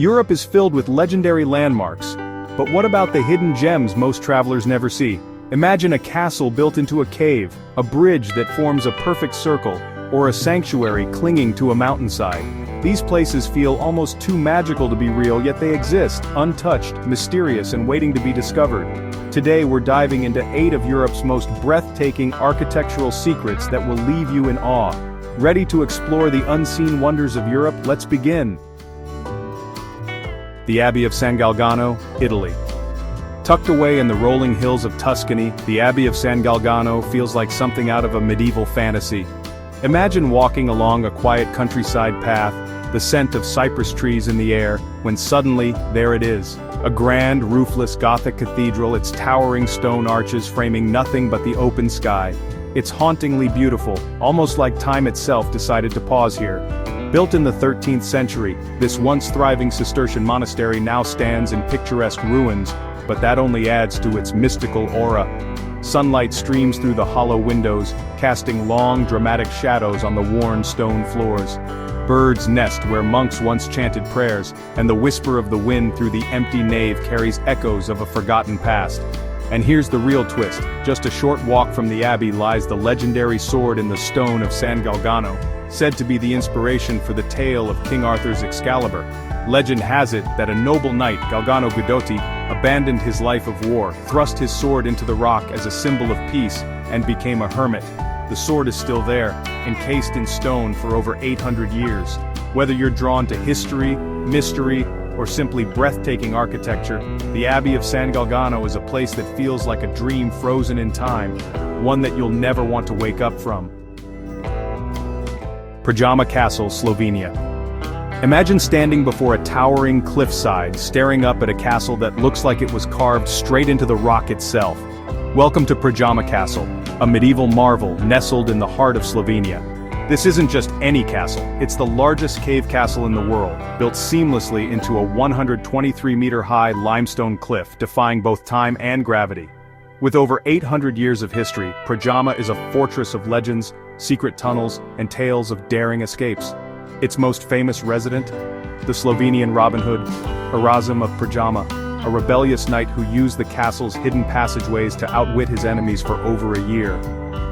Europe is filled with legendary landmarks. But what about the hidden gems most travelers never see? Imagine a castle built into a cave, a bridge that forms a perfect circle, or a sanctuary clinging to a mountainside. These places feel almost too magical to be real, yet they exist, untouched, mysterious, and waiting to be discovered. Today we're diving into 8 of Europe's most breathtaking architectural secrets that will leave you in awe. Ready to explore the unseen wonders of Europe? Let's begin. The Abbey of San Galgano, Italy. Tucked away in the rolling hills of Tuscany, the Abbey of San Galgano feels like something out of a medieval fantasy. Imagine walking along a quiet countryside path, the scent of cypress trees in the air, when suddenly, there it is. A grand, roofless Gothic cathedral, its towering stone arches framing nothing but the open sky. It's hauntingly beautiful, almost like time itself decided to pause here. Built in the 13th century, this once thriving Cistercian monastery now stands in picturesque ruins, but that only adds to its mystical aura. Sunlight streams through the hollow windows, casting long, dramatic shadows on the worn stone floors. Birds nest where monks once chanted prayers, and the whisper of the wind through the empty nave carries echoes of a forgotten past. And here's the real twist. Just a short walk from the abbey lies the legendary sword in the stone of San Galgano, said to be the inspiration for the tale of King Arthur's Excalibur. Legend has it that a noble knight, Galgano Guidotti, abandoned his life of war, thrust his sword into the rock as a symbol of peace, and became a hermit. The sword is still there, encased in stone for over 800 years. Whether you're drawn to history, mystery, or simply breathtaking architecture, the Abbey of San Galgano is a place that feels like a dream frozen in time, one that you'll never want to wake up from. Prajama Castle, Slovenia. Imagine standing before a towering cliffside, staring up at a castle that looks like it was carved straight into the rock itself. Welcome to Prajama Castle, a medieval marvel nestled in the heart of Slovenia. This isn't just any castle, it's the largest cave castle in the world, built seamlessly into a 123-meter-high limestone cliff, defying both time and gravity. With over 800 years of history, Prajama is a fortress of legends, secret tunnels, and tales of daring escapes. Its most famous resident? The Slovenian Robin Hood, Erasm of Prajama, a rebellious knight who used the castle's hidden passageways to outwit his enemies for over a year.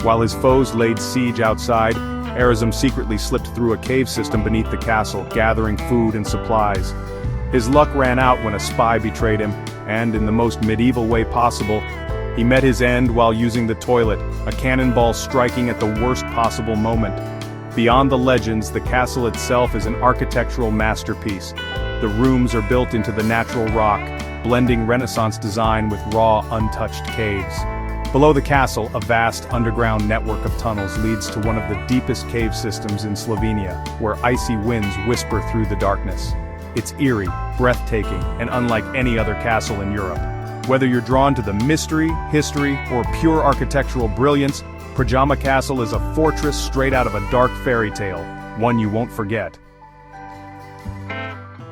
While his foes laid siege outside, Erasm secretly slipped through a cave system beneath the castle, gathering food and supplies. His luck ran out when a spy betrayed him, and in the most medieval way possible, he met his end while using the toilet, a cannonball striking at the worst possible moment. Beyond the legends, the castle itself is an architectural masterpiece. The rooms are built into the natural rock, blending Renaissance design with raw, untouched caves. Below the castle, a vast underground network of tunnels leads to one of the deepest cave systems in Slovenia, where icy winds whisper through the darkness. It's eerie, breathtaking, and unlike any other castle in Europe. Whether you're drawn to the mystery, history, or pure architectural brilliance, Prajama Castle is a fortress straight out of a dark fairy tale, one you won't forget.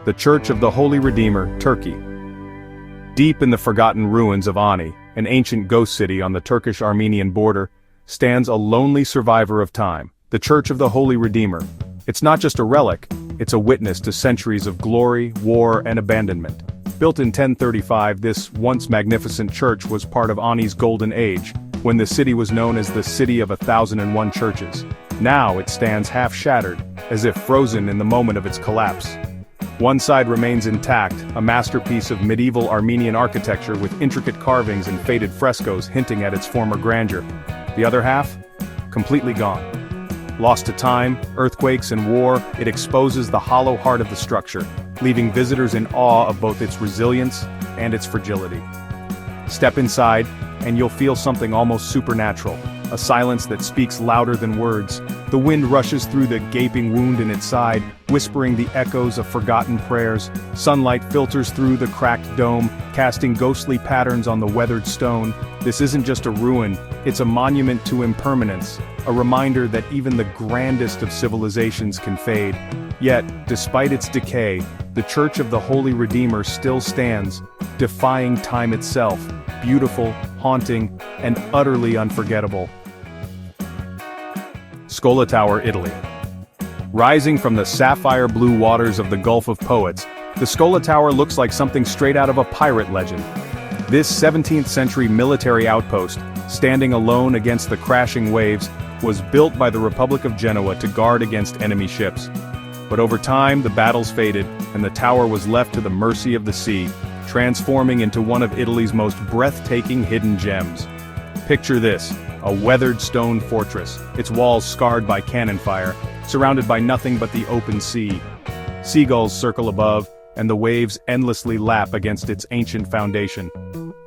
The Church of the Holy Redeemer, Turkey. Deep in the forgotten ruins of Ani, an ancient ghost city on the Turkish-Armenian border, stands a lonely survivor of time, the Church of the Holy Redeemer. It's not just a relic, it's a witness to centuries of glory, war, and abandonment. Built in 1035, this once magnificent church was part of Ani's golden age, when the city was known as the City of 1,001 Churches. Now it stands half-shattered, as if frozen in the moment of its collapse. One side remains intact, a masterpiece of medieval Armenian architecture with intricate carvings and faded frescoes hinting at its former grandeur. The other half? Completely gone. Lost to time, earthquakes, and war, it exposes the hollow heart of the structure, leaving visitors in awe of both its resilience and its fragility. Step inside, and you'll feel something almost supernatural, a silence that speaks louder than words. The wind rushes through the gaping wound in its side, whispering the echoes of forgotten prayers. Sunlight filters through the cracked dome, casting ghostly patterns on the weathered stone. This isn't just a ruin, it's a monument to impermanence, a reminder that even the grandest of civilizations can fade. Yet, despite its decay, the Church of the Holy Redeemer still stands, defying time itself, beautiful, haunting, and utterly unforgettable. Scola Tower, Italy. Rising from the sapphire blue waters of the Gulf of Poets, The Scola Tower looks like something straight out of a pirate legend. This 17th century military outpost, standing alone against the crashing waves, was built by the Republic of Genoa to guard against enemy ships. But over time, the battles faded, and the tower was left to the mercy of the sea, transforming into one of Italy's most breathtaking hidden gems. Picture this, a weathered stone fortress, its walls scarred by cannon fire, surrounded by nothing but the open sea. Seagulls circle above, and the waves endlessly lap against its ancient foundation.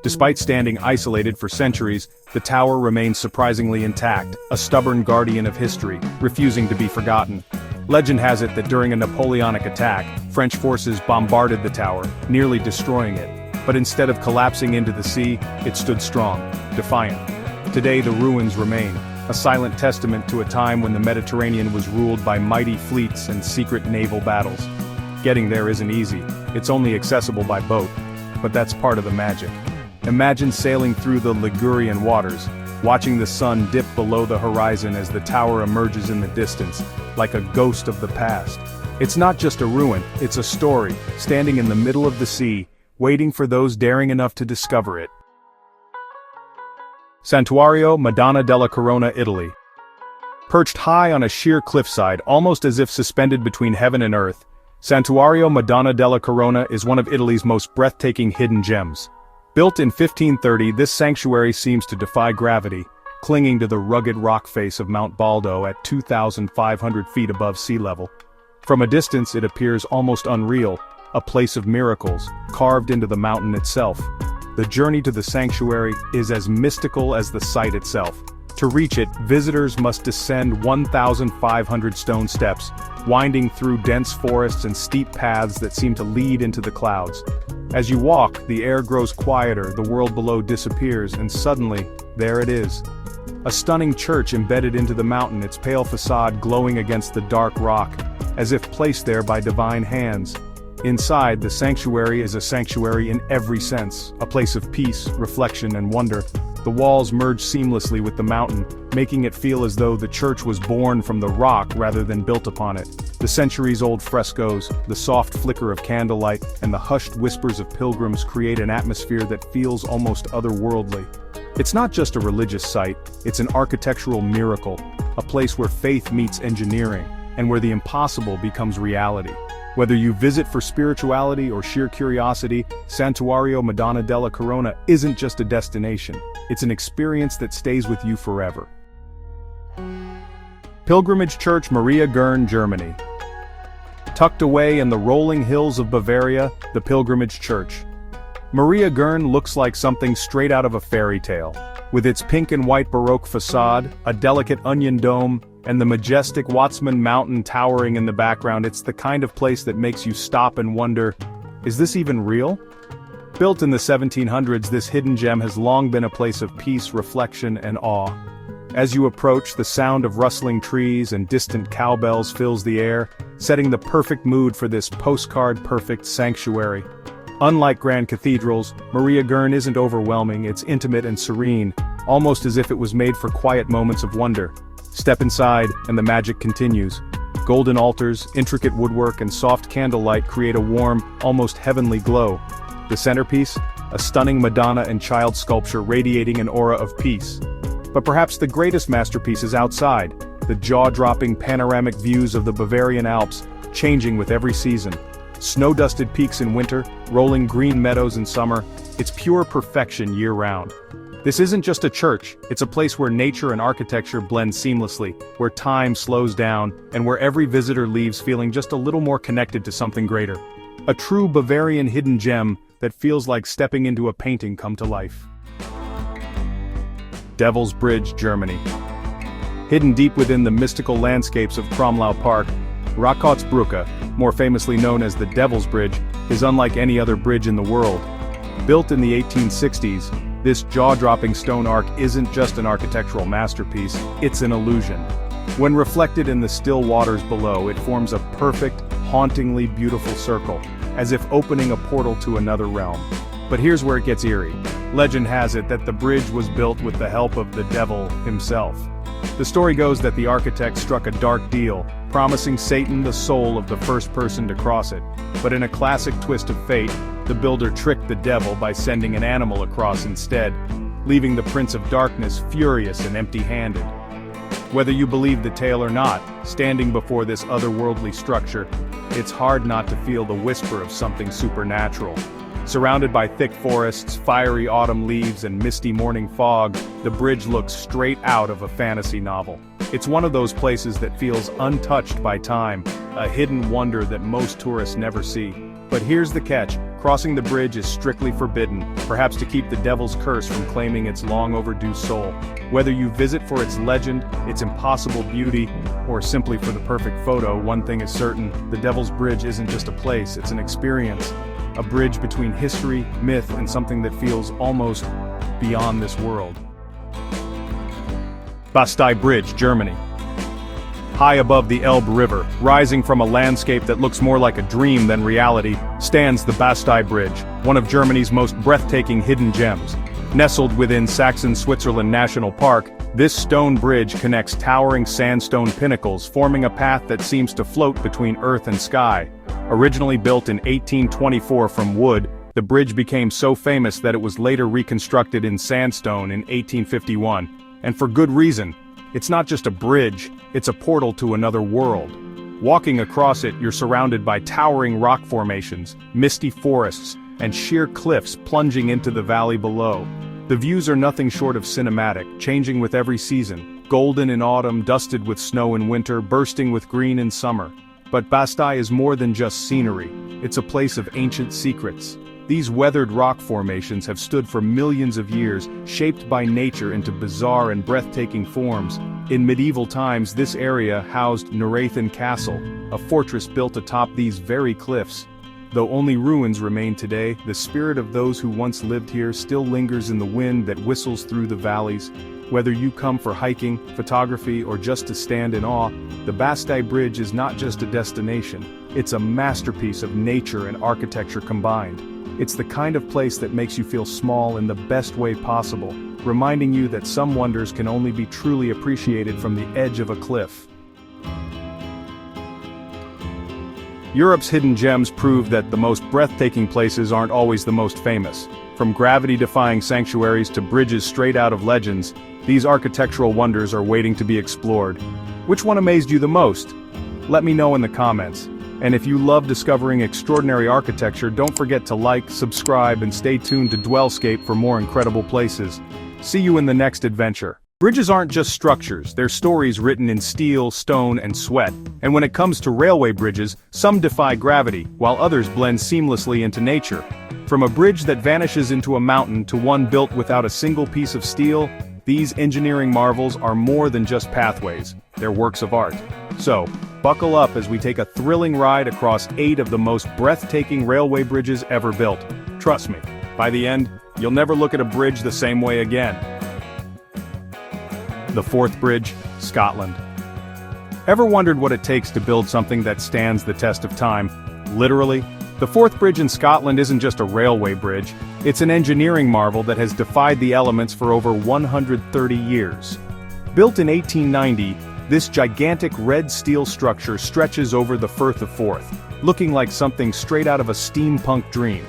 Despite standing isolated for centuries, the tower remains surprisingly intact, a stubborn guardian of history, refusing to be forgotten. Legend has it that during a Napoleonic attack, French forces bombarded the tower, nearly destroying it. But instead of collapsing into the sea, it stood strong, defiant. Today the ruins remain, a silent testament to a time when the Mediterranean was ruled by mighty fleets and secret naval battles. Getting there isn't easy, it's only accessible by boat. But that's part of the magic. Imagine sailing through the Ligurian waters, watching the sun dip below the horizon as the tower emerges in the distance, like a ghost of the past. It's not just a ruin, it's a story, standing in the middle of the sea, waiting for those daring enough to discover it. Santuario Madonna della Corona, Italy. Perched high on a sheer cliffside, almost as if suspended between heaven and earth, Santuario Madonna della Corona is one of Italy's most breathtaking hidden gems. Built in 1530, this sanctuary seems to defy gravity, clinging to the rugged rock face of Mount Baldo at 2,500 feet above sea level. From a distance it appears almost unreal, a place of miracles, carved into the mountain itself. The journey to the sanctuary is as mystical as the site itself. To reach it, visitors must descend 1,500 stone steps, winding through dense forests and steep paths that seem to lead into the clouds. As you walk, the air grows quieter, the world below disappears, and suddenly, there it is. A stunning church embedded into the mountain, its pale facade glowing against the dark rock, as if placed there by divine hands. Inside, the sanctuary is a sanctuary in every sense, a place of peace, reflection, and wonder. The walls merge seamlessly with the mountain, making it feel as though the church was born from the rock rather than built upon it. The centuries-old frescoes, the soft flicker of candlelight, and the hushed whispers of pilgrims create an atmosphere that feels almost otherworldly. It's not just a religious site, it's an architectural miracle, a place where faith meets engineering, and where the impossible becomes reality. Whether you visit for spirituality or sheer curiosity, Santuario Madonna della Corona isn't just a destination, it's an experience that stays with you forever. Pilgrimage Church, Maria Gurn, Germany. Tucked away in the rolling hills of Bavaria, the Pilgrimage Church. Maria Gurn looks like something straight out of a fairy tale. With its pink and white Baroque facade, a delicate onion dome, and the majestic Watzmann Mountain towering in the background, it's the kind of place that makes you stop and wonder, is this even real? Built in the 1700s, this hidden gem has long been a place of peace, reflection, and awe. As you approach, the sound of rustling trees and distant cowbells fills the air, setting the perfect mood for this postcard-perfect sanctuary. Unlike grand cathedrals, Maria Gurn isn't overwhelming, it's intimate and serene, almost as if it was made for quiet moments of wonder. Step inside, and the magic continues. Golden altars, intricate woodwork, and soft candlelight create a warm, almost heavenly glow. The centerpiece? A stunning Madonna and child sculpture radiating an aura of peace. But perhaps the greatest masterpiece is outside, the jaw-dropping panoramic views of the Bavarian Alps, changing with every season. Snow-dusted peaks in winter, rolling green meadows in summer, it's pure perfection year-round. This isn't just a church, it's a place where nature and architecture blend seamlessly, where time slows down, and where every visitor leaves feeling just a little more connected to something greater. A true Bavarian hidden gem that feels like stepping into a painting come to life. Devil's Bridge, Germany. Hidden deep within the mystical landscapes of Kromlau Park, Rakotsbrücke, more famously known as the Devil's Bridge, is unlike any other bridge in the world. Built in the 1860s, this jaw-dropping stone arch isn't just an architectural masterpiece, it's an illusion. When reflected in the still waters below, it forms a perfect, hauntingly beautiful circle, as if opening a portal to another realm. But here's where it gets eerie. Legend has it that the bridge was built with the help of the devil himself. The story goes that the architect struck a dark deal, promising Satan the soul of the first person to cross it. But in a classic twist of fate, the builder tricked the devil by sending an animal across instead, leaving the Prince of Darkness furious and empty-handed. Whether you believe the tale or not, standing before this otherworldly structure, it's hard not to feel the whisper of something supernatural. Surrounded by thick forests, fiery autumn leaves, and misty morning fog, the bridge looks straight out of a fantasy novel. It's one of those places that feels untouched by time, a hidden wonder that most tourists never see. But here's the catch: crossing the bridge is strictly forbidden, perhaps to keep the devil's curse from claiming its long-overdue soul. Whether you visit for its legend, its impossible beauty, or simply for the perfect photo, one thing is certain: the Devil's Bridge isn't just a place, it's an experience. A bridge between history, myth, and something that feels almost beyond this world. Bastei Bridge, Germany. High above the Elbe River, rising from a landscape that looks more like a dream than reality, stands the Bastei Bridge, one of Germany's most breathtaking hidden gems. Nestled within Saxon-Switzerland National Park, this stone bridge connects towering sandstone pinnacles, forming a path that seems to float between earth and sky. Originally built in 1824 from wood, the bridge became so famous that it was later reconstructed in sandstone in 1851. And for good reason. It's not just a bridge, it's a portal to another world. Walking across it, you're surrounded by towering rock formations, misty forests, and sheer cliffs plunging into the valley below. The views are nothing short of cinematic, changing with every season, golden in autumn, dusted with snow in winter, bursting with green in summer. But Bastei is more than just scenery, it's a place of ancient secrets. These weathered rock formations have stood for millions of years, shaped by nature into bizarre and breathtaking forms. In medieval times, this area housed Nurathen Castle, a fortress built atop these very cliffs. Though only ruins remain today, the spirit of those who once lived here still lingers in the wind that whistles through the valleys. Whether you come for hiking, photography, or just to stand in awe, the Bastei Bridge is not just a destination, it's a masterpiece of nature and architecture combined. It's the kind of place that makes you feel small in the best way possible, reminding you that some wonders can only be truly appreciated from the edge of a cliff. Europe's hidden gems prove that the most breathtaking places aren't always the most famous. From gravity-defying sanctuaries to bridges straight out of legends, these architectural wonders are waiting to be explored. Which one amazed you the most? Let me know in the comments. And if you love discovering extraordinary architecture, don't forget to like, subscribe, and stay tuned to DwellScape for more incredible places. See you in the next adventure. Bridges aren't just structures, they're stories written in steel, stone, and sweat. And when it comes to railway bridges, some defy gravity, while others blend seamlessly into nature. From a bridge that vanishes into a mountain to one built without a single piece of steel, these engineering marvels are more than just pathways, they're works of art. So, buckle up as we take a thrilling ride across 8 of the most breathtaking railway bridges ever built. Trust me, by the end, you'll never look at a bridge the same way again. The Forth Bridge, Scotland. Ever wondered what it takes to build something that stands the test of time? Literally, the Forth Bridge in Scotland isn't just a railway bridge, it's an engineering marvel that has defied the elements for over 130 years. Built in 1890, this gigantic red steel structure stretches over the Firth of Forth, looking like something straight out of a steampunk dream.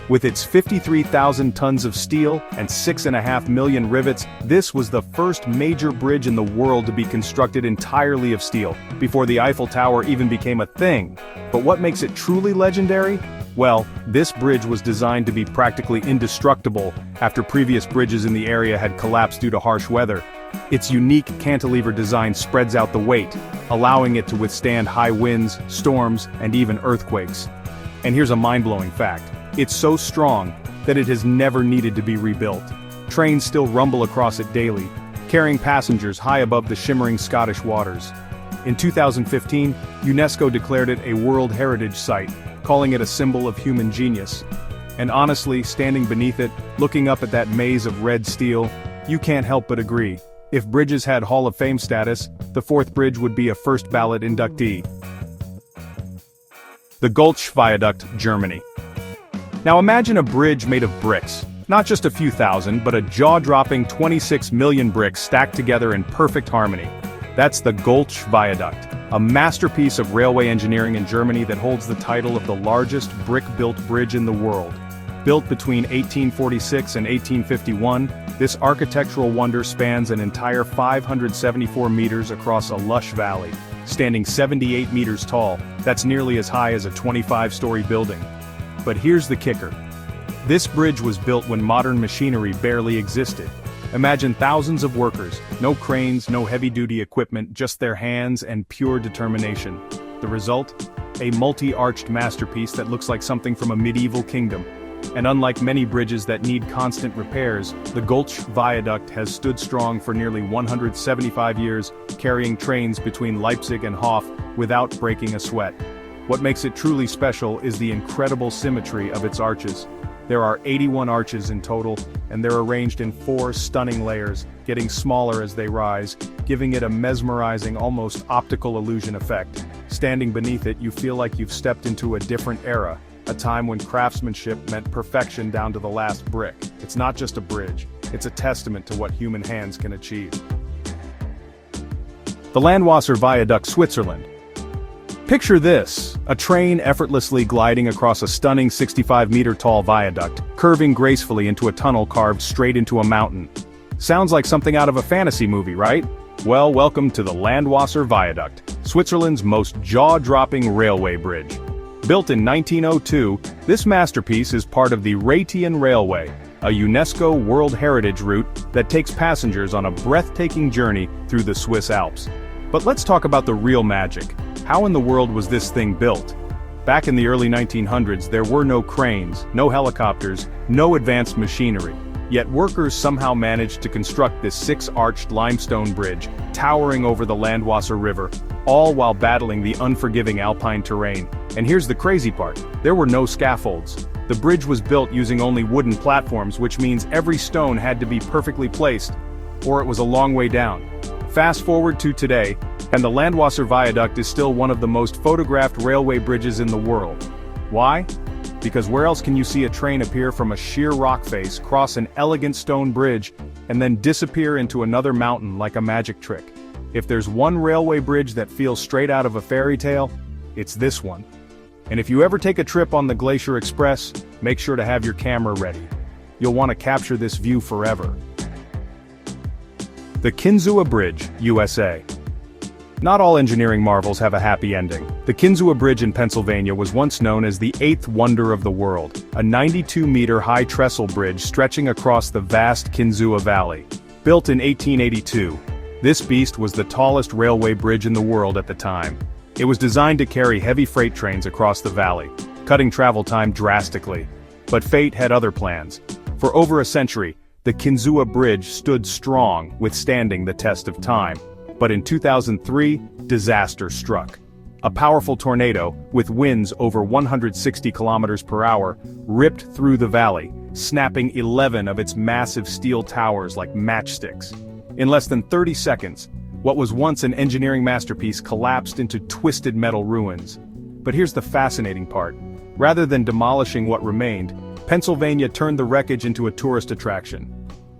With its 53,000 tons of steel and 6.5 million rivets, this was the first major bridge in the world to be constructed entirely of steel, before the Eiffel Tower even became a thing. But what makes it truly legendary? Well, this bridge was designed to be practically indestructible after previous bridges in the area had collapsed due to harsh weather. Its unique cantilever design spreads out the weight, allowing it to withstand high winds, storms, and even earthquakes. And here's a mind-blowing fact. It's so strong that it has never needed to be rebuilt. Trains still rumble across it daily, carrying passengers high above the shimmering Scottish waters. In 2015, UNESCO declared it a World Heritage Site, calling it a symbol of human genius. And honestly, standing beneath it, looking up at that maze of red steel, you can't help but agree. If bridges had Hall of Fame status, the Forth Bridge would be a first ballot inductee. The Gulch Viaduct, Germany. Now imagine a bridge made of bricks. Not just a few thousand, but a jaw-dropping 26 million bricks stacked together in perfect harmony. That's the Gulch Viaduct, a masterpiece of railway engineering in Germany that holds the title of the largest brick-built bridge in the world. Built between 1846 and 1851, this architectural wonder spans an entire 574 meters across a lush valley, standing 78 meters tall. That's nearly as high as a 25-story building. But here's the kicker. This bridge was built when modern machinery barely existed. Imagine thousands of workers, no cranes, no heavy-duty equipment, just their hands and pure determination. The result? A multi-arched masterpiece that looks like something from a medieval kingdom. And unlike many bridges that need constant repairs, the Gulch Viaduct has stood strong for nearly 175 years, carrying trains between Leipzig and Hof without breaking a sweat. What makes it truly special is the incredible symmetry of its arches. There are 81 arches in total, and they're arranged in 4 stunning layers, getting smaller as they rise, giving it a mesmerizing, almost optical illusion effect. Standing beneath it, you feel like you've stepped into a different era. A time when craftsmanship meant perfection down to the last brick. It's not just a bridge, it's a testament to what human hands can achieve. The Landwasser Viaduct, Switzerland. Picture this, a train effortlessly gliding across a stunning 65-meter-tall viaduct, curving gracefully into a tunnel carved straight into a mountain. Sounds like something out of a fantasy movie, right? Well, welcome to the Landwasser Viaduct, Switzerland's most jaw-dropping railway bridge. Built in 1902, this masterpiece is part of the Rhaetian Railway, a UNESCO World Heritage route that takes passengers on a breathtaking journey through the Swiss Alps. But let's talk about the real magic. How in the world was this thing built? Back in the early 1900s, there were no cranes, no helicopters, no advanced machinery. Yet workers somehow managed to construct this 6-arched limestone bridge, towering over the Landwasser River, all while battling the unforgiving alpine terrain. And here's the crazy part, there were no scaffolds. The bridge was built using only wooden platforms, which means every stone had to be perfectly placed, or it was a long way down. Fast forward to today, and the Landwasser Viaduct is still one of the most photographed railway bridges in the world. Why? Because where else can you see a train appear from a sheer rock face, cross an elegant stone bridge, and then disappear into another mountain like a magic trick? If there's one railway bridge that feels straight out of a fairy tale, it's this one. And if you ever take a trip on the Glacier Express, make sure to have your camera ready. You'll want to capture this view forever. The Kinzua Bridge, USA. Not all engineering marvels have a happy ending. The Kinzua Bridge in Pennsylvania was once known as the 8th wonder of the world, a 92-meter high trestle bridge stretching across the vast Kinzua Valley. Built in 1882, this beast was the tallest railway bridge in the world at the time. It was designed to carry heavy freight trains across the valley, cutting travel time drastically. But fate had other plans. For over a century, the Kinzua Bridge stood strong, withstanding the test of time. But in 2003, disaster struck. A powerful tornado, with winds over 160 kilometers per hour, ripped through the valley, snapping 11 of its massive steel towers like matchsticks. In less than 30 seconds, what was once an engineering masterpiece collapsed into twisted metal ruins. But here's the fascinating part. Rather than demolishing what remained, Pennsylvania turned the wreckage into a tourist attraction.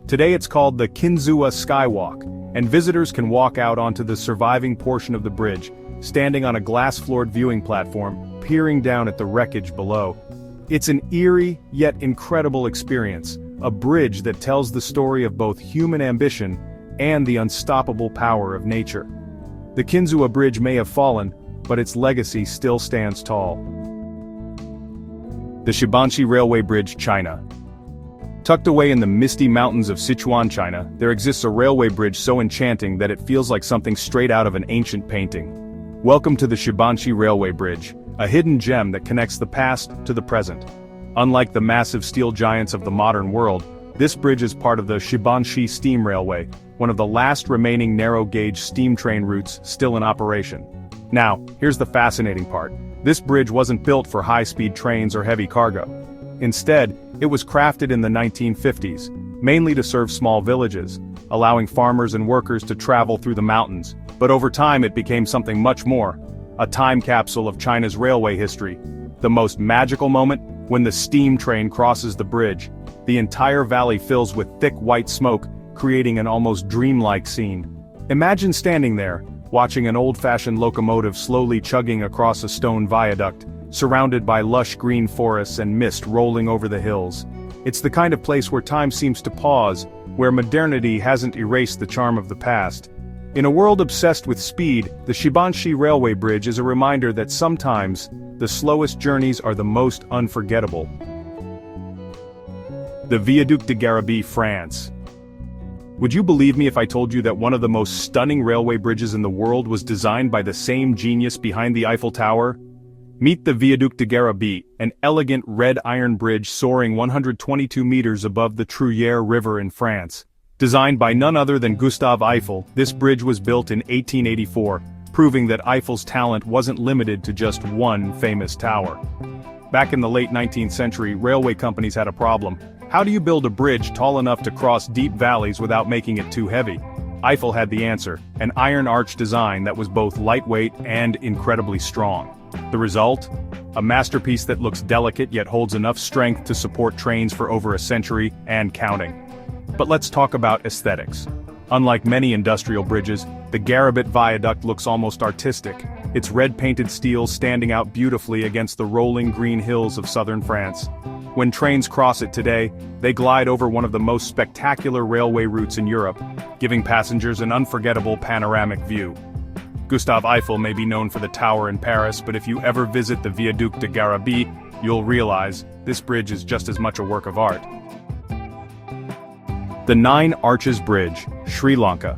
Today it's called the Kinzua Skywalk, and visitors can walk out onto the surviving portion of the bridge, standing on a glass-floored viewing platform, peering down at the wreckage below. It's an eerie, yet incredible experience, a bridge that tells the story of both human ambition and the unstoppable power of nature. The Kinzua Bridge may have fallen, but its legacy still stands tall. The Shibanshi Railway Bridge, China. Tucked away in the misty mountains of Sichuan, China, there exists a railway bridge so enchanting that it feels like something straight out of an ancient painting. Welcome to the Shibanshi Railway Bridge, a hidden gem that connects the past to the present. Unlike the massive steel giants of the modern world, this bridge is part of the Shibanshi Steam Railway, one of the last remaining narrow-gauge steam train routes still in operation. Now, here's the fascinating part. This bridge wasn't built for high-speed trains or heavy cargo. Instead, it was crafted in the 1950s, mainly to serve small villages, allowing farmers and workers to travel through the mountains. But over time it became something much more, a time capsule of China's railway history. The most magical moment? When the steam train crosses the bridge. The entire valley fills with thick white smoke, creating an almost dreamlike scene. Imagine standing there, watching an old-fashioned locomotive slowly chugging across a stone viaduct, surrounded by lush green forests and mist rolling over the hills. It's the kind of place where time seems to pause, where modernity hasn't erased the charm of the past. In a world obsessed with speed, the Shibanshi Railway Bridge is a reminder that sometimes, the slowest journeys are the most unforgettable. The Viaduc de Garabie, France. Would you believe me if I told you that one of the most stunning railway bridges in the world was designed by the same genius behind the Eiffel Tower? Meet the Viaduc de Garabie, an elegant red iron bridge soaring 122 meters above the Truyère River in France. Designed by none other than Gustave Eiffel, this bridge was built in 1884, proving that Eiffel's talent wasn't limited to just one famous tower. Back in the late 19th century, railway companies had a problem. How do you build a bridge tall enough to cross deep valleys without making it too heavy? Eiffel had the answer, an iron arch design that was both lightweight and incredibly strong. The result? A masterpiece that looks delicate yet holds enough strength to support trains for over a century and counting. But let's talk about aesthetics. Unlike many industrial bridges, the Garabit Viaduct looks almost artistic, its red-painted steel standing out beautifully against the rolling green hills of southern France. When trains cross it today, they glide over one of the most spectacular railway routes in Europe, giving passengers an unforgettable panoramic view. Gustave Eiffel may be known for the tower in Paris, but if you ever visit the Viaduc de Garabie, you'll realize this bridge is just as much a work of art. The Nine Arches Bridge, Sri Lanka.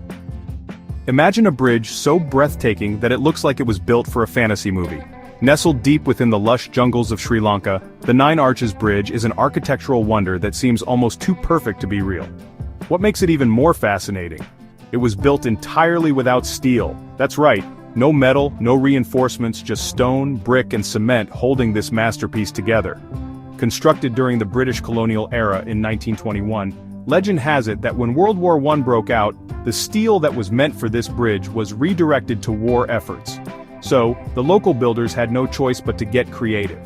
Imagine a bridge so breathtaking that it looks like it was built for a fantasy movie. Nestled deep within the lush jungles of Sri Lanka, the Nine Arches Bridge is an architectural wonder that seems almost too perfect to be real. What makes it even more fascinating? It was built entirely without steel. That's right, no metal, no reinforcements, just stone, brick and cement holding this masterpiece together. Constructed during the British colonial era in 1921, legend has it that when World War I broke out, the steel that was meant for this bridge was redirected to war efforts. So, the local builders had no choice but to get creative.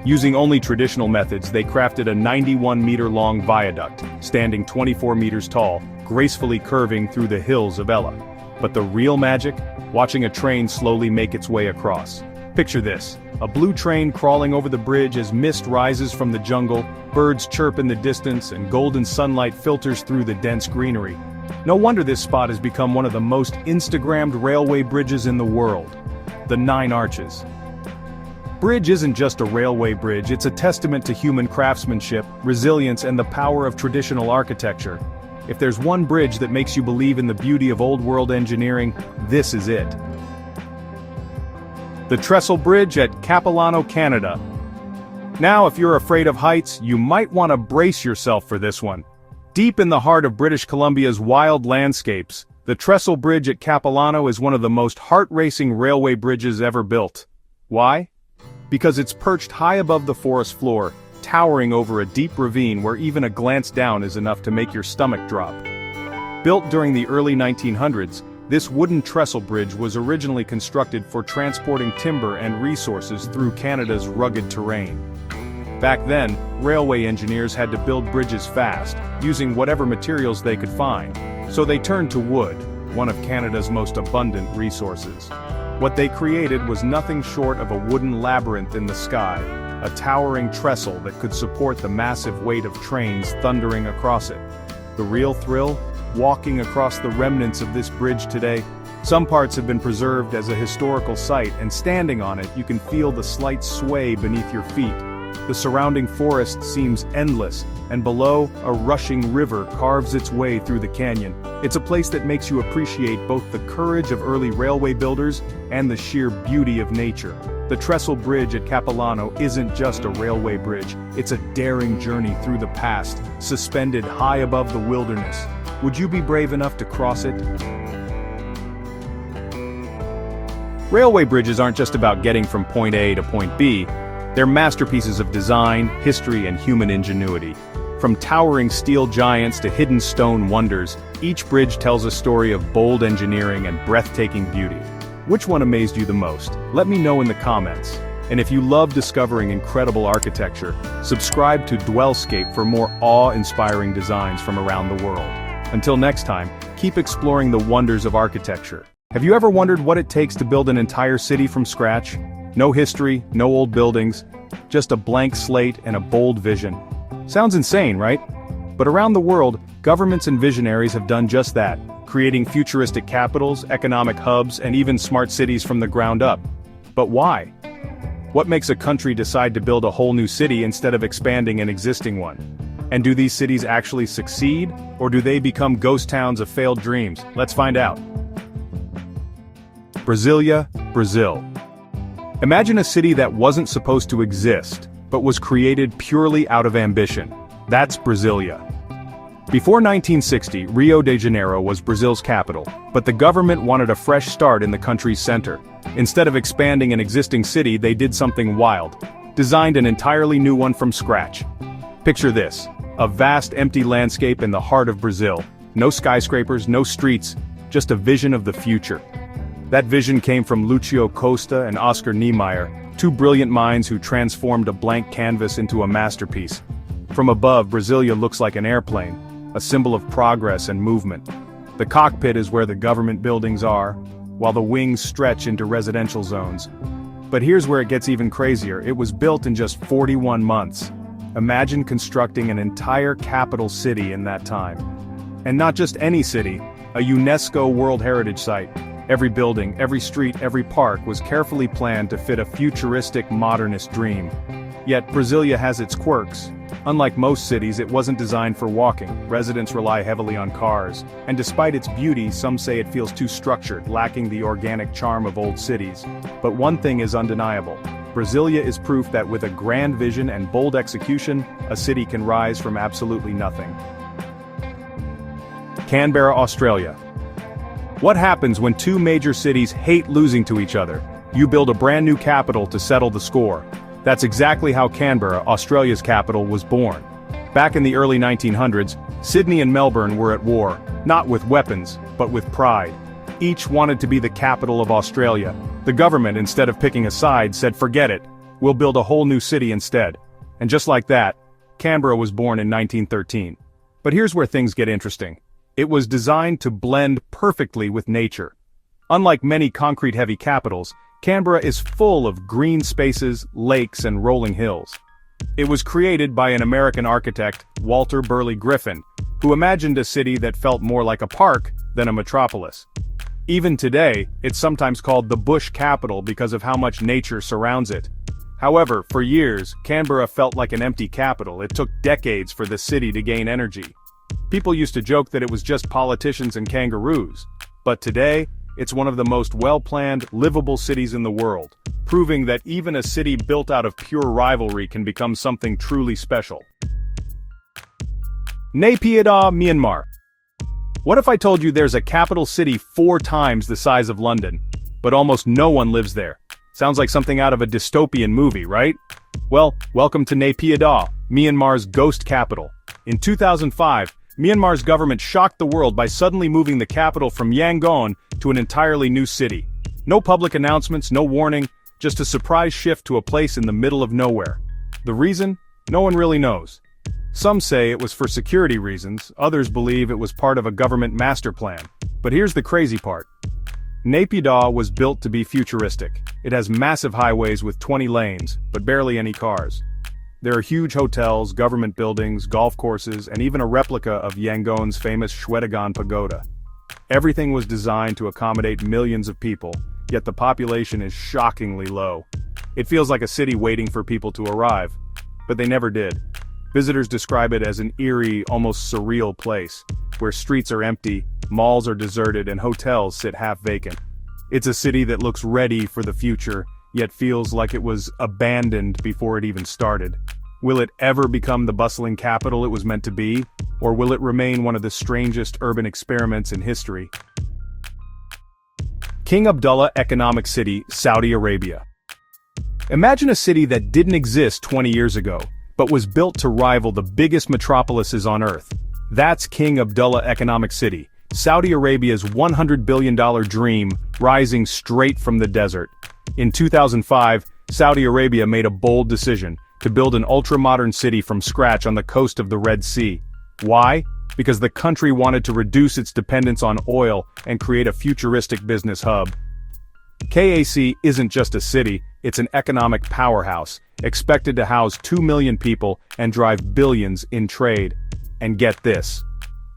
Using only traditional methods, they crafted a 91-meter-long viaduct, standing 24 meters tall, gracefully curving through the hills of Ella. But the real magic? Watching a train slowly make its way across. Picture this, a blue train crawling over the bridge as mist rises from the jungle, birds chirp in the distance, and golden sunlight filters through the dense greenery. No wonder this spot has become one of the most Instagrammed railway bridges in the world. The Nine Arches. Bridge isn't just a railway bridge, it's a testament to human craftsmanship, resilience and the power of traditional architecture. If there's one bridge that makes you believe in the beauty of old-world engineering, this is it. The Trestle Bridge at Capilano, Canada. Now, if you're afraid of heights, you might want to brace yourself for this one. Deep in the heart of British Columbia's wild landscapes, the Trestle Bridge at Capilano is one of the most heart-racing railway bridges ever built. Why? Because it's perched high above the forest floor, towering over a deep ravine where even a glance down is enough to make your stomach drop. Built during the early 1900s, this wooden trestle bridge was originally constructed for transporting timber and resources through Canada's rugged terrain. Back then, railway engineers had to build bridges fast, using whatever materials they could find. So they turned to wood, one of Canada's most abundant resources. What they created was nothing short of a wooden labyrinth in the sky, a towering trestle that could support the massive weight of trains thundering across it. The real thrill? Walking across the remnants of this bridge today. Some parts have been preserved as a historical site, and standing on it you can feel the slight sway beneath your feet. The surrounding forest seems endless, and below, a rushing river carves its way through the canyon. It's a place that makes you appreciate both the courage of early railway builders and the sheer beauty of nature. The Trestle Bridge at Capilano isn't just a railway bridge, it's a daring journey through the past, suspended high above the wilderness. Would you be brave enough to cross it? Railway bridges aren't just about getting from point A to point B. They're masterpieces of design, history, and human ingenuity. From towering steel giants to hidden stone wonders, each bridge tells a story of bold engineering and breathtaking beauty. Which one amazed you the most? Let me know in the comments. And if you love discovering incredible architecture, subscribe to DwellScape for more awe-inspiring designs from around the world. Until next time, keep exploring the wonders of architecture. Have you ever wondered what it takes to build an entire city from scratch? No history, no old buildings, just a blank slate and a bold vision. Sounds insane, right? But around the world, governments and visionaries have done just that, creating futuristic capitals, economic hubs, and even smart cities from the ground up. But why? What makes a country decide to build a whole new city instead of expanding an existing one? And do these cities actually succeed, or do they become ghost towns of failed dreams? Let's find out. Brasilia, Brazil. Imagine a city that wasn't supposed to exist, but was created purely out of ambition. That's Brasilia. Before 1960, Rio de Janeiro was Brazil's capital, but the government wanted a fresh start in the country's center. Instead of expanding an existing city, they did something wild. Designed an entirely new one from scratch. Picture this, a vast empty landscape in the heart of Brazil. No skyscrapers, no streets, just a vision of the future. That vision came from Lucio Costa and Oscar Niemeyer, two brilliant minds who transformed a blank canvas into a masterpiece. From above, Brasilia looks like an airplane, a symbol of progress and movement. The cockpit is where the government buildings are, while the wings stretch into residential zones. But here's where it gets even crazier. It was built in just 41 months. Imagine constructing an entire capital city in that time. And not just any city, a UNESCO World Heritage Site. Every building, every street, every park was carefully planned to fit a futuristic modernist dream. Yet Brasilia has its quirks. Unlike most cities, it wasn't designed for walking. Residents rely heavily on cars. And despite its beauty, some say it feels too structured, lacking the organic charm of old cities. But one thing is undeniable. Brasilia is proof that with a grand vision and bold execution, a city can rise from absolutely nothing. Canberra, Australia. What happens when two major cities hate losing to each other? You build a brand new capital to settle the score. That's exactly how Canberra, Australia's capital, was born. Back in the early 1900s, Sydney and Melbourne were at war, not with weapons, but with pride. Each wanted to be the capital of Australia. The government, instead of picking a side, said forget it, we'll build a whole new city instead. And just like that, Canberra was born in 1913. But here's where things get interesting. It was designed to blend perfectly with nature. Unlike many concrete-heavy capitals, Canberra is full of green spaces, lakes, and rolling hills. It was created by an American architect, Walter Burley Griffin, who imagined a city that felt more like a park than a metropolis. Even today, it's sometimes called the bush capital because of how much nature surrounds it. However, for years, Canberra felt like an empty capital. It took decades for the city to gain energy. People used to joke that it was just politicians and kangaroos. But today, it's one of the most well-planned, livable cities in the world, proving that even a city built out of pure rivalry can become something truly special. Naypyidaw, Myanmar. What if I told you there's a capital city 4 times the size of London, but almost no one lives there? Sounds like something out of a dystopian movie, right? Well, welcome to Naypyidaw, Myanmar's ghost capital. In 2005, Myanmar's government shocked the world by suddenly moving the capital from Yangon to an entirely new city. No public announcements, no warning, just a surprise shift to a place in the middle of nowhere. The reason? No one really knows. Some say it was for security reasons, others believe it was part of a government master plan. But here's the crazy part. Naypyidaw was built to be futuristic. It has massive highways with 20 lanes, but barely any cars. There are huge hotels, government buildings, golf courses, and even a replica of Yangon's famous Shwedagon Pagoda. Everything was designed to accommodate millions of people, yet the population is shockingly low. It feels like a city waiting for people to arrive, but they never did. Visitors describe it as an eerie, almost surreal place, where streets are empty, malls are deserted, and hotels sit half vacant. It's a city that looks ready for the future, yet feels like it was abandoned before it even started. Will it ever become the bustling capital it was meant to be, or will it remain one of the strangest urban experiments in history? King Abdullah Economic City, Saudi Arabia. Imagine a city that didn't exist 20 years ago, but was built to rival the biggest metropolises on Earth. That's King Abdullah Economic City, Saudi Arabia's $100 billion dream, rising straight from the desert. In 2005, Saudi Arabia made a bold decision to build an ultra-modern city from scratch on the coast of the Red Sea. Why? Because the country wanted to reduce its dependence on oil and create a futuristic business hub. KAC isn't just a city, it's an economic powerhouse, expected to house 2 million people and drive billions in trade. And get this.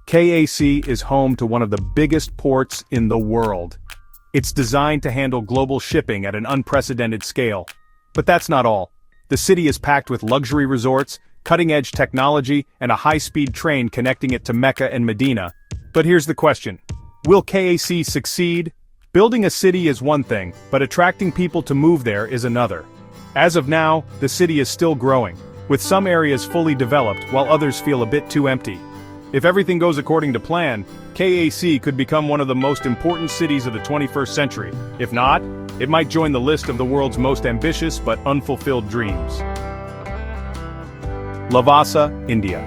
KAC is home to one of the biggest ports in the world. It's designed to handle global shipping at an unprecedented scale. But that's not all. The city is packed with luxury resorts, cutting-edge technology, and a high-speed train connecting it to Mecca and Medina. But here's the question. Will KAC succeed? Building a city is one thing, but attracting people to move there is another. As of now, the city is still growing, with some areas fully developed while others feel a bit too empty. If everything goes according to plan, KAC could become one of the most important cities of the 21st century. If not, it might join the list of the world's most ambitious but unfulfilled dreams. Lavasa, India.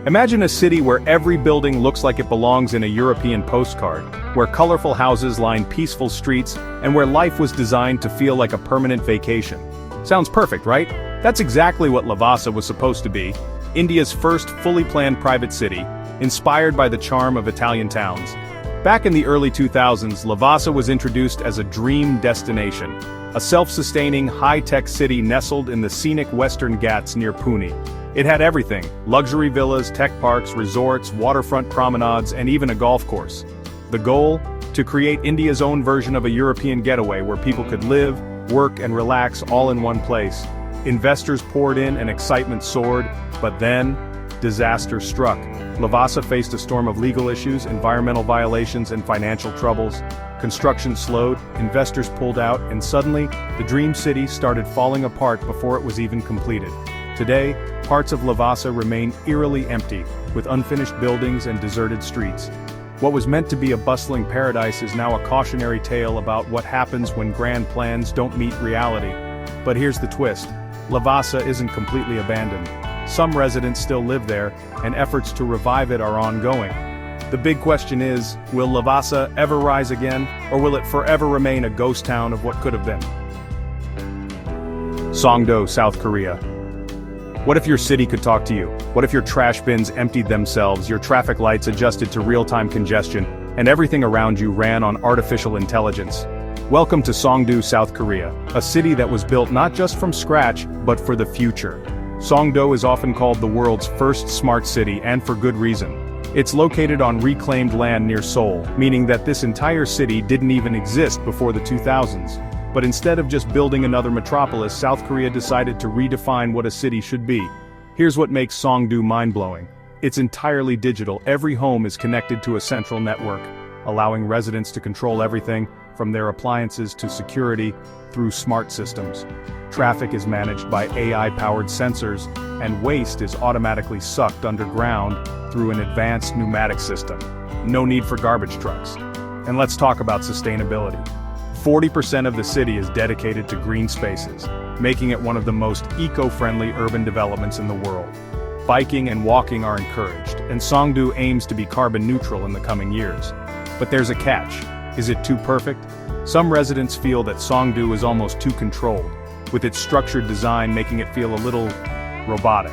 Imagine a city where every building looks like it belongs in a European postcard, where colorful houses line peaceful streets, and where life was designed to feel like a permanent vacation. Sounds perfect, right? That's exactly what Lavasa was supposed to be. India's first fully planned private city, inspired by the charm of Italian towns. Back in the early 2000s, Lavasa was introduced as a dream destination, a self-sustaining, high-tech city nestled in the scenic Western Ghats near Pune. It had everything: luxury villas, tech parks, resorts, waterfront promenades, and even a golf course. The goal? To create India's own version of a European getaway where people could live, work, and relax all in one place. Investors poured in and excitement soared, but then, disaster struck. Lavasa faced a storm of legal issues, environmental violations, and financial troubles. Construction slowed, investors pulled out, and suddenly, the dream city started falling apart before it was even completed. Today, parts of Lavasa remain eerily empty, with unfinished buildings and deserted streets. What was meant to be a bustling paradise is now a cautionary tale about what happens when grand plans don't meet reality. But here's the twist. Lavasa isn't completely abandoned. Some residents still live there, and efforts to revive it are ongoing. The big question is, will Lavasa ever rise again, or will it forever remain a ghost town of what could have been? Songdo, South Korea. What if your city could talk to you? What if your trash bins emptied themselves, your traffic lights adjusted to real-time congestion, and everything around you ran on artificial intelligence? Welcome to Songdo, South Korea, a city that was built not just from scratch, but for the future. Songdo is often called the world's first smart city, and for good reason. It's located on reclaimed land near Seoul, meaning that this entire city didn't even exist before the 2000s. But instead of just building another metropolis, South Korea decided to redefine what a city should be. Here's what makes Songdo mind-blowing. It's entirely digital. Every home is connected to a central network, allowing residents to control everything, from their appliances to security, through smart systems. Traffic is managed by AI-powered sensors, and waste is automatically sucked underground through an advanced pneumatic system. No need for garbage trucks. And let's talk about sustainability. 40% of the city is dedicated to green spaces, making it one of the most eco-friendly urban developments in the world. Biking and walking are encouraged, and Songdo aims to be carbon neutral in the coming years. But there's a catch. Is it too perfect? Some residents feel that Songdo is almost too controlled, with its structured design making it feel a little robotic.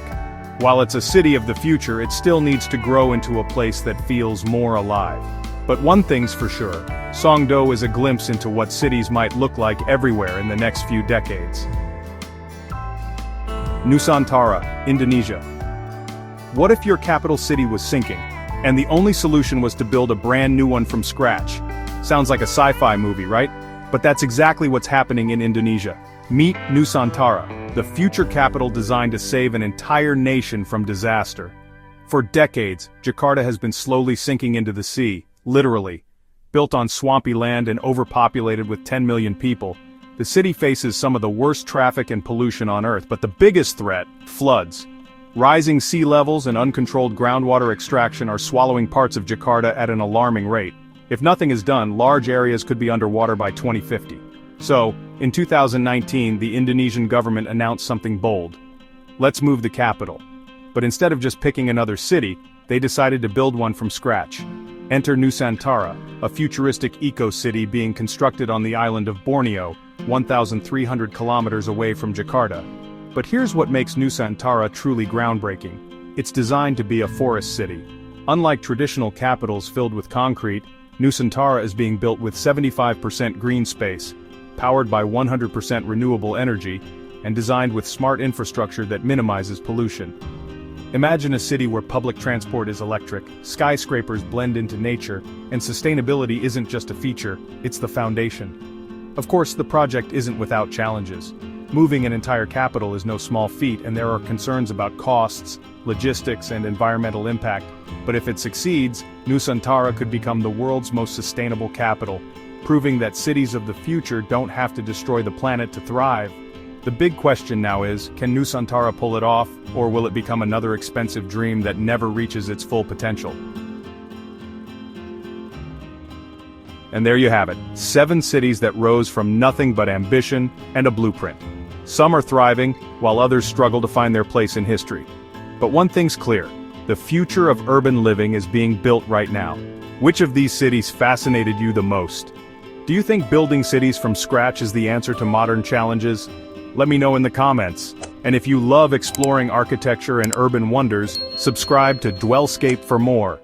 While it's a city of the future, it still needs to grow into a place that feels more alive. But one thing's for sure, Songdo is a glimpse into what cities might look like everywhere in the next few decades. Nusantara, Indonesia. What if your capital city was sinking, and the only solution was to build a brand new one from scratch? Sounds like a sci-fi movie, right? But that's exactly what's happening in Indonesia. Meet Nusantara, the future capital designed to save an entire nation from disaster. For decades, Jakarta has been slowly sinking into the sea, literally. Built on swampy land and overpopulated with 10 million people, the city faces some of the worst traffic and pollution on Earth, but the biggest threat, floods. Rising sea levels and uncontrolled groundwater extraction are swallowing parts of Jakarta at an alarming rate. If nothing is done, large areas could be underwater by 2050. So, in 2019, the Indonesian government announced something bold. Let's move the capital. But instead of just picking another city, they decided to build one from scratch. Enter Nusantara, a futuristic eco-city being constructed on the island of Borneo, 1,300 kilometers away from Jakarta. But here's what makes Nusantara truly groundbreaking. It's designed to be a forest city. Unlike traditional capitals filled with concrete, Nusantara is being built with 75% green space, powered by 100% renewable energy, and designed with smart infrastructure that minimizes pollution. Imagine a city where public transport is electric, skyscrapers blend into nature, and sustainability isn't just a feature, it's the foundation. Of course, the project isn't without challenges. Moving an entire capital is no small feat, and there are concerns about costs, logistics, and environmental impact. But if it succeeds, Nusantara could become the world's most sustainable capital, proving that cities of the future don't have to destroy the planet to thrive. The big question now is, can Nusantara pull it off, or will it become another expensive dream that never reaches its full potential? And there you have it, 7 cities that rose from nothing but ambition and a blueprint. Some are thriving, while others struggle to find their place in history. But one thing's clear, the future of urban living is being built right now. Which of these cities fascinated you the most? Do you think building cities from scratch is the answer to modern challenges? Let me know in the comments. And if you love exploring architecture and urban wonders, subscribe to DwellScape for more.